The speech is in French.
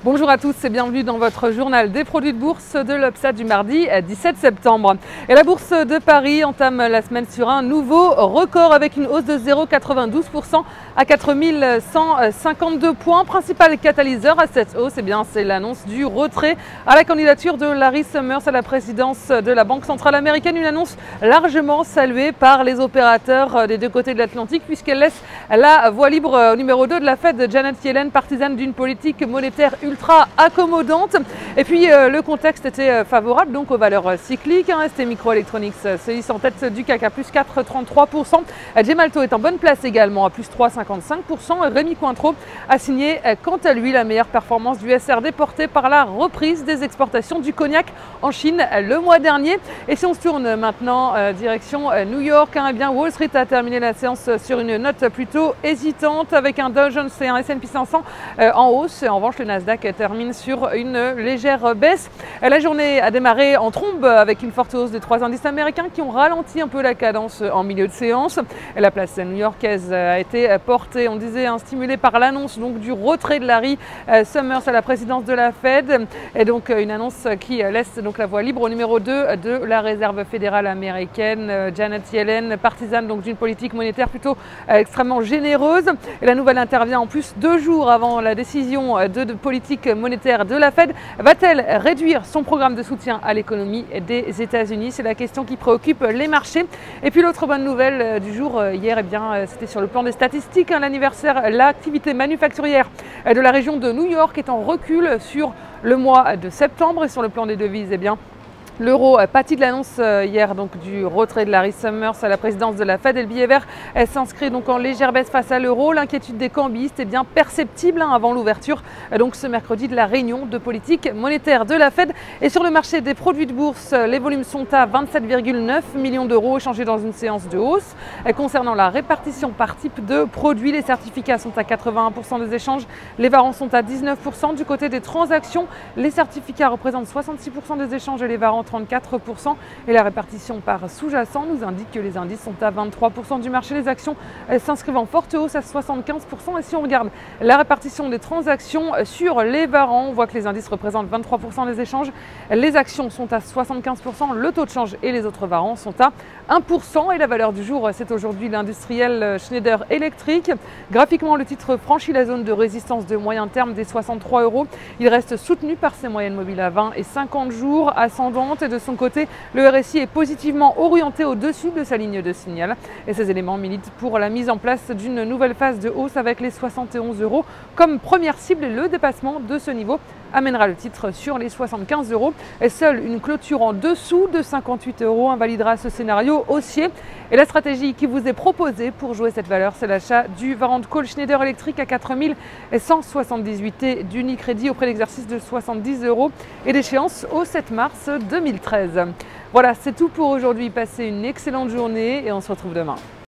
Bonjour à tous et bienvenue dans votre journal des produits de bourse de l'Upside du mardi 17 septembre. Et la bourse de Paris entame la semaine sur un nouveau record avec une hausse de 0,92% à 4152 points. Principal catalyseur à cette hausse, c'est l'annonce du retrait à la candidature de Larry Summers à la présidence de la Banque centrale américaine. Une annonce largement saluée par les opérateurs des deux côtés de l'Atlantique puisqu'elle laisse la voie libre au numéro 2 de la Fed, Janet Yellen, partisane d'une politique monétaire ultra accommodante. Et puis le contexte était favorable donc aux valeurs cycliques. ST Microelectronics se hisse en tête du CAC à plus 4,33%. Gemalto est en bonne place également à plus 3,55%. Rémi Cointreau a signé quant à lui la meilleure performance du SRD portée par la reprise des exportations du cognac en Chine le mois dernier. Et si on se tourne maintenant direction New York, Wall Street a terminé la séance sur une note plutôt hésitante avec un Dow Jones et un S&P 500 en hausse. En revanche, le Nasdaq termine sur une légère baisse. La journée a démarré en trombe avec une forte hausse des trois indices américains qui ont ralenti un peu la cadence en milieu de séance. La place new-yorkaise a été portée, on disait, stimulée par l'annonce donc du retrait de Larry Summers à la présidence de la Fed. Et donc une annonce qui laisse donc la voie libre au numéro 2 de la Réserve fédérale américaine, Janet Yellen, partisane donc d'une politique monétaire plutôt extrêmement généreuse. Et la nouvelle intervient en plus 2 jours avant la décision de politique monétaire de la Fed. Va-t-elle réduire son programme de soutien à l'économie des États-Unis? C'est la question qui préoccupe les marchés. Et puis l'autre bonne nouvelle du jour hier, c'était sur le plan des statistiques, l'anniversaire, l'activité manufacturière de la région de New York est en recul sur le mois de septembre. Et sur le plan des devises, l'euro pâtit de l'annonce hier donc du retrait de Larry Summers à la présidence de la Fed et le billet vert s'inscrit donc en légère baisse face à l'euro. L'inquiétude des cambistes est bien perceptible avant l'ouverture donc ce mercredi de la réunion de politique monétaire de la Fed. Et sur le marché des produits de bourse, les volumes sont à 27,9 millions d'euros échangés dans une séance de hausse. Concernant la répartition par type de produits, les certificats sont à 81% des échanges, les varants sont à 19%. Du côté des transactions, les certificats représentent 66% des échanges et les varants 34%. Et la répartition par sous-jacent nous indique que les indices sont à 23% du marché. Les actions s'inscrivent en forte hausse à 75%. Et si on regarde la répartition des transactions sur les varants, on voit que les indices représentent 23% des échanges. Les actions sont à 75%. Le taux de change et les autres varants sont à 1%. Et la valeur du jour, c'est aujourd'hui l'industriel Schneider Electric. Graphiquement, le titre franchit la zone de résistance de moyen terme des 63 €. Il reste soutenu par ses moyennes mobiles à 20 et 50 jours ascendantes. Et de son côté, le RSI est positivement orienté au-dessus de sa ligne de signal. Et ces éléments militent pour la mise en place d'une nouvelle phase de hausse avec les 71 € comme première cible. Et le dépassement de ce niveau amènera le titre sur les 75 €. Et seule une clôture en dessous de 58 € invalidera ce scénario haussier. Et la stratégie qui vous est proposée pour jouer cette valeur, c'est l'achat du Varant Call Schneider Electric à 4178 et d'Unicredit au prix d'exercice de 70 € et d'échéance au 7 mars 2013. Voilà, c'est tout pour aujourd'hui. Passez une excellente journée et on se retrouve demain.